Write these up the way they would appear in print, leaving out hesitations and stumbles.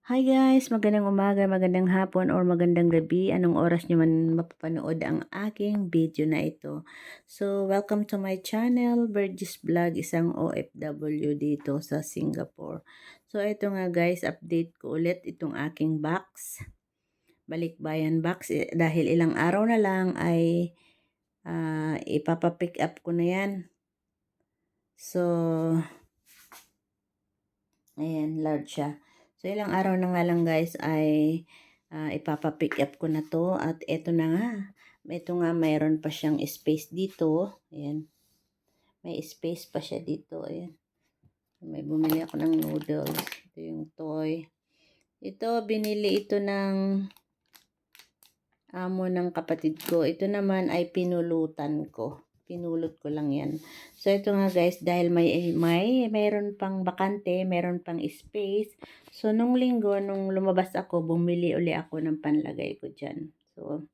Hi guys, magandang umaga, magandang hapon, or magandang gabi. Anong oras nyo man mapapanood ang aking video na ito. So, welcome to my channel, Burgess Vlog, isang OFW dito sa Singapore. So, ito nga guys, update ko ulit itong aking box. Balikbayan box, dahil ilang araw na lang ay ipapapick up ko na yan. So, ayan, large siya. So, ilang araw na nga lang guys ay ipapapick up ko na to. At eto na nga. Ito nga, mayroon pa siyang space dito. Ayan. May space pa siya dito. Ayan. May bumili ako ng noodles. Ito yung toy. Ito, binili ito ng amo ng kapatid ko. Ito naman ay pinulutan ko. Pinulot ko lang yan. So, ito nga guys, dahil mayroon pang bakante, mayroon pang space. So, nung linggo, nung lumabas ako, bumili uli ako ng panlagay ko dyan. So,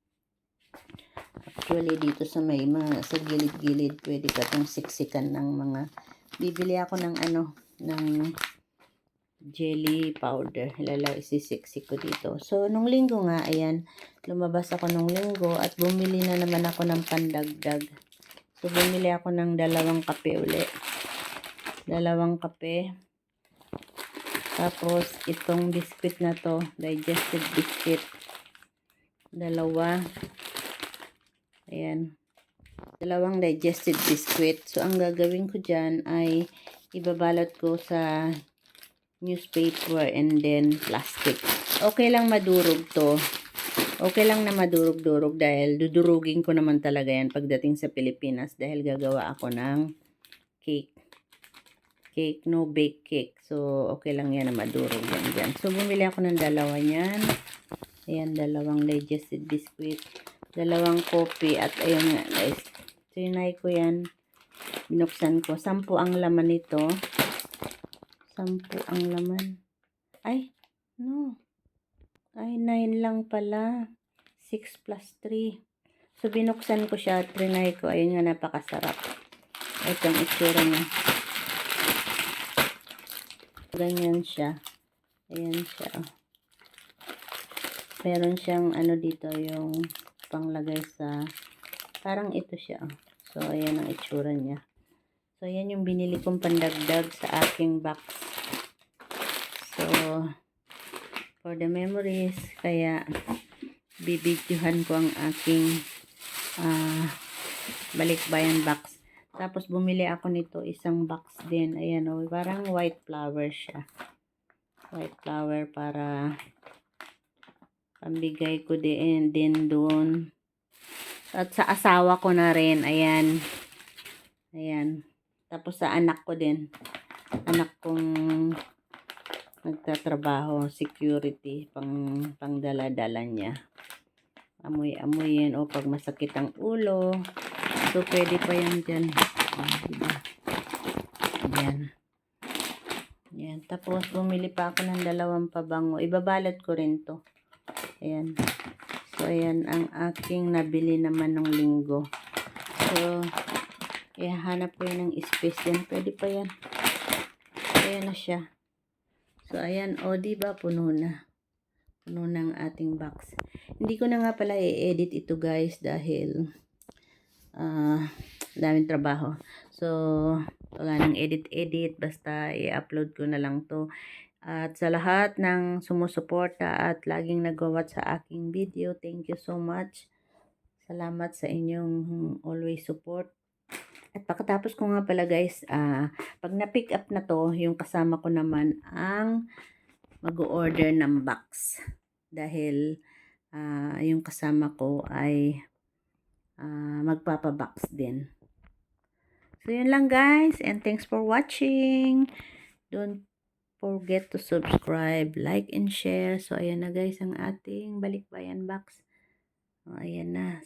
actually, dito sa may mga, sa gilid-gilid, pwede ka itong siksikan ng mga, bibili ako ng ng jelly powder. Isisiksik ko dito. So, nung linggo nga, ayan, lumabas ako nung linggo at bumili na naman ako ng pandagdag. So, bumili ako ng 2 kape uli. 2 kape. Tapos, itong biscuit na to, digested biscuit. 2. Ayan. 2 digested biscuit. So, ang gagawin ko dyan ay ibabalot ko sa newspaper and then plastic. Okay lang madurog to. Okay lang na madurog-durog dahil dudurugin ko naman talaga yan pagdating sa Pilipinas dahil gagawa ako ng cake. Cake, no bake cake. So, okay lang yan na madurog yan dyan. So, bumili ako ng 2 niyan. Ayan, 2 digested biscuit. 2 coffee. At ayun nga guys. Trinay ko yan. Binuksan ko. 10 ang laman nito. 10 ang laman. Ay, no. Ay, 9 lang pala. 6 plus 3. So, binuksan ko siya. Trinay ko. Ayun nga, napakasarap. Ito ang itsura niya. Ganyan siya. Ayan siya. Meron siyang dito, yung panglagay sa, parang ito siya. So, ayan ang itsura niya. So, ayan yung binili kong pandagdag sa aking box. So, for the memories, kaya bibidyohan ko ang aking balikbayan box. Tapos bumili ako nito isang box din. Ayan o, parang white flower siya. White flower para pambigay ko din doon. At sa asawa ko na rin. Ayan. Ayan. Tapos sa anak ko din. Anak kong nagtatrabaho, security, pang dala-dala niya. Amoy-amoy yan. O pag masakit ang ulo. So, pwede pa yan dyan. Diba? Ayan. Ayan. Tapos, bumili pa ako ng 2 pabango. Ibabalot ko rin to. Ayan. So, ayan ang aking nabili naman ng linggo. So, ihahanap ko yan ng space yan. Pwede pa yan. Ayan na siya. So, ayan. O, diba? Puno na. Puno na ang ating box. Hindi ko na nga pala i-edit ito guys dahil daming trabaho. So, wala nang edit. Basta i-upload ko na lang to. At sa lahat ng sumusuporta at laging nag-watch sa aking video, thank you so much. Salamat sa inyong always support. At pagkatapos ko nga pala guys, pag na-pick up na to, yung kasama ko naman ang mag-order ng box. Dahil yung kasama ko ay magpapabox din. So, yun lang guys. And thanks for watching. Don't forget to subscribe, like, and share. So, ayan na guys ang ating balikbayan box. Ayan na.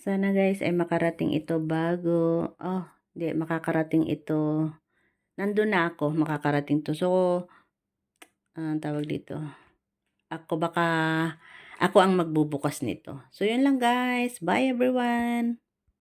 Sana guys ay makarating ito bago. Hindi, makakarating ito. Nandun na ako, makakarating to. So, tawag dito. Ako ang magbubukas nito. So, yun lang guys. Bye everyone.